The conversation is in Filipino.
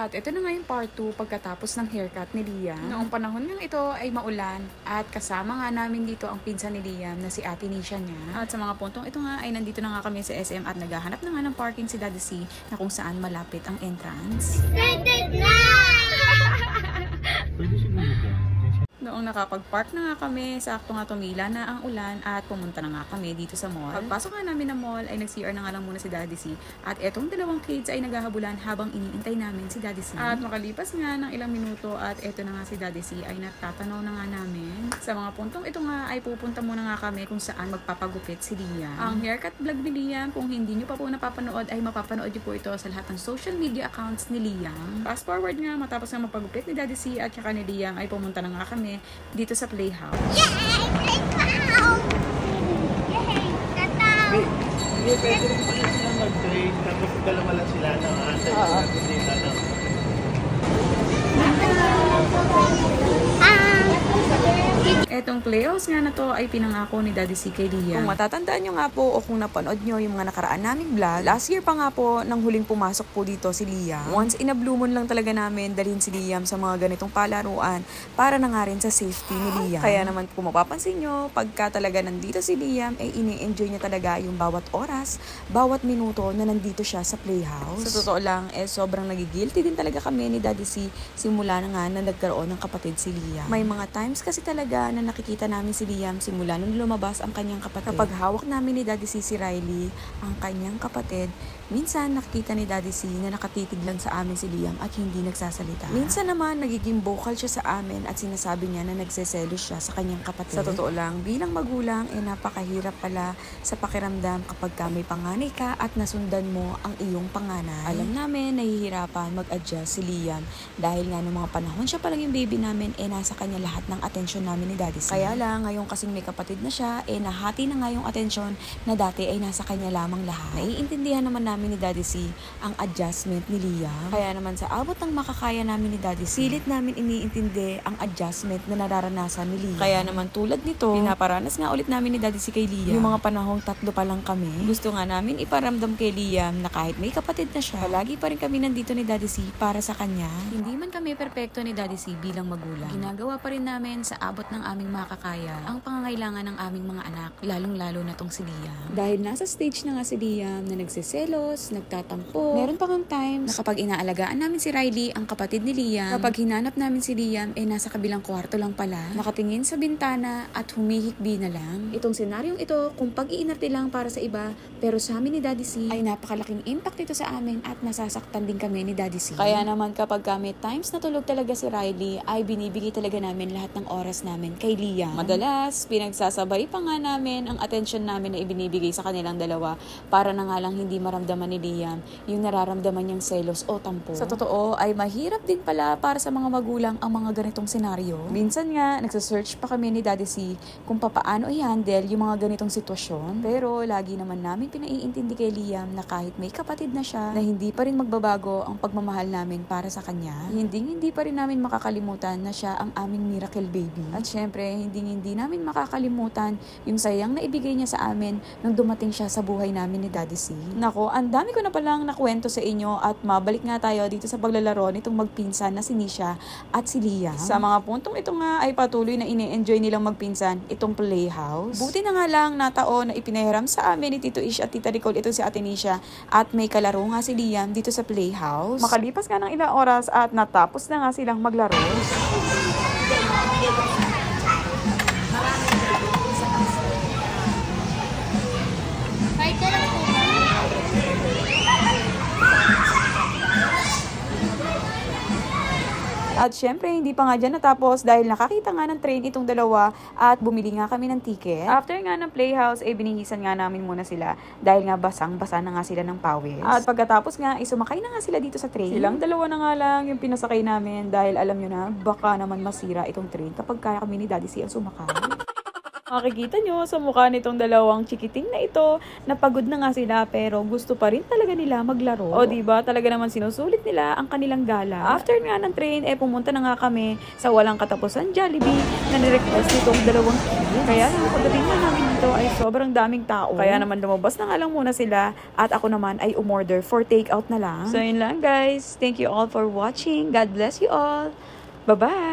At ito na nga yung part 2 pagkatapos ng haircut ni Liam. Noong panahon nga ito ay maulan at kasama nga namin dito ang pinsan ni Liam na si Ate Nisha niya. At sa mga puntong ito nga ay nandito na nga kami sa SM at naghahanap na nga ng parking si Daddy C na kung saan malapit ang entrance. Pwede siguro dyan. Noong nakapag-park na nga kami, sakto nga tumila na ang ulan at pumunta na nga kami dito sa mall. Pagpasok nga namin ng mall ay nag-CR na nga lang muna si Daddy C at etong dalawang kids ay naghahabulan habang iniintay namin si Daddy C. At makalipas nga ng ilang minuto at eto na nga si Daddy C ay natatanaw na nga namin. Sa mga puntong ito nga ay pupunta muna nga kami kung saan magpapagupit si Liam. Ang haircut vlog ni Liam, kung hindi nyo pa po napapanood ay mapapanood nyo po ito sa lahat ng social media accounts ni Liam. Fast forward nga matapos nga magpagupit ni Daddy C at saka ni Liam ay pumunta na nga kami dito sa playhouse. Hindi, pwede rin pala sila mag-train tapos dalawa lang sila na antay na Etong playhouse nga na to ay pinangako ni Daddy C kay Liam. Kung matatandaan nyo nga po o kung napanood nyo yung mga nakaraan naming vlog, last year pa nga po nang huling pumasok po dito si Liam. Once in a blue moon lang talaga namin dalhin si Liam sa mga ganitong palaruan para na nga rin sa safety ni Liam. Kaya naman kung mapapansin nyo, pagka talaga nandito si Liam ay ini-enjoy niya talaga yung bawat oras, bawat minuto na nandito siya sa playhouse. Sa totoo lang, sobrang nagigilty din talaga kami ni Daddy C simula na nga na nagkaroon ng kapatid si Liam. May mga times kasi talaga na nakikita namin si Liam simula nung lumabas ang kanyang kapatid. Kapag hawak namin ni Daddy C si Riley, ang kanyang kapatid, minsan nakikita ni Daddy C na nakatitig lang sa amin si Liam at hindi nagsasalita. Minsan naman nagiging vocal siya sa amin at sinasabi niya na nagseselos siya sa kanyang kapatid. Sa totoo lang, bilang magulang napakahirap pala sa pakiramdam kapag may panganay ka at nasundan mo ang iyong panganay. Alam namin nahihirapan mag-adjust si Liam dahil nga nung mga panahon siya pa lang yung baby namin nasa kanya lahat ng atensyon namin ni Daddy C. Kaya lang ngayon kasing may kapatid na siya nahati na nga yung atensyon na dati ay nasa kanya lamang lahat. Naiintindihan naman namin ni Daddy C ang adjustment ni Liam. Kaya naman sa abot ng makakaya namin ni Daddy C, pilit namin iniintindi ang adjustment na nararanasan ni Liam. Kaya naman tulad nito, pinaparanas nga ulit namin ni Daddy C kay Liam. Yung mga panahong 3 pa lang kami, gusto nga namin iparamdam kay Liam na kahit may kapatid na siya, palagi pa rin kami nandito ni Daddy C para sa kanya. Hindi man kami perpekto ni Daddy C bilang magulang, ginagawa pa rin namin sa abot ng aming makakaya ang pangangailangan ng aming mga anak, lalong-lalo na tong si Liam. Dahil nasa stage na nga si Liam na nagseselos, nagtatampo, meron pa kang times na kapag inaalagaan namin si Riley, ang kapatid ni Liam, kapag hinanap namin si Liam nasa kabilang kwarto lang pala, nakatingin sa bintana at humihikbi na lang. Itong senaryong ito, kung pag-iinarte lang para sa iba, pero sa amin ni Daddy C ay napakalaking impact ito sa amin at nasasaktan din kami ni Daddy C. Kaya naman kapag kami times na tulog talaga si Riley, ay binibigay talaga namin lahat ng oras namin kay Liam. Madalas, pinagsasabay pa nga namin ang atensyon namin na ibinibigay sa kanilang dalawa para na nga lang hindi maramdaman ni Liam yung nararamdaman niyang selos o tampo. Sa totoo, ay mahirap din pala para sa mga magulang ang mga ganitong senaryo. Minsan nga, nagsasearch pa kami ni Daddy C kung papaano i-handle yung mga ganitong sitwasyon. Pero lagi naman namin pinaiintindi kay Liam na kahit may kapatid na siya, na hindi pa rin magbabago ang pagmamahal namin para sa kanya. Hindi pa rin namin makakalimutan na siya ang aming miracle baby. At syempre, hindi namin makakalimutan yung sayang na ibigay niya sa amin nung dumating siya sa buhay namin ni Daddy C. Nako, ang dami ko na palang nakwento sa inyo at mabalik nga tayo dito sa paglalaro nitong magpinsan na si Nisha at si Liam. Sa mga puntong ito nga ay patuloy na ini-enjoy nilang magpinsan itong playhouse. Buti na nga lang na taon na ipinahiram sa amin ni Tito Ish at Tita Nicole ito si Ate Nisha at may kalaro nga si Liam dito sa playhouse. Makalipas nga ng ilang oras at natapos na nga silang maglaro. At syempre, hindi pa nga dyan natapos dahil nakakita nga ng train itong dalawa at bumili nga kami ng ticket. After nga ng playhouse, binihisan nga namin muna sila dahil nga basang-basa na nga sila ng pawis. At pagkatapos nga, sumakay na nga sila dito sa train. Silang dalawa na nga lang yung pinasakay namin dahil alam nyo na, baka naman masira itong train kapag kaya kami ni Daddy C ang sumakay. Makikita nyo sa mukha nitong dalawang chikiting na ito, napagod na nga sila pero gusto pa rin talaga nila maglaro. O diba, talaga naman sinusulit nila ang kanilang gala. After nga ng train, pumunta na nga kami sa walang katapusan Jollibee na nirequest nitong dalawang kids. Kaya naman pagdating na namin dito ay sobrang daming tao. Kaya naman lumabas na nga lang muna sila at ako naman ay umorder for takeout na lang. So yun lang guys. Thank you all for watching. God bless you all. Bye-bye!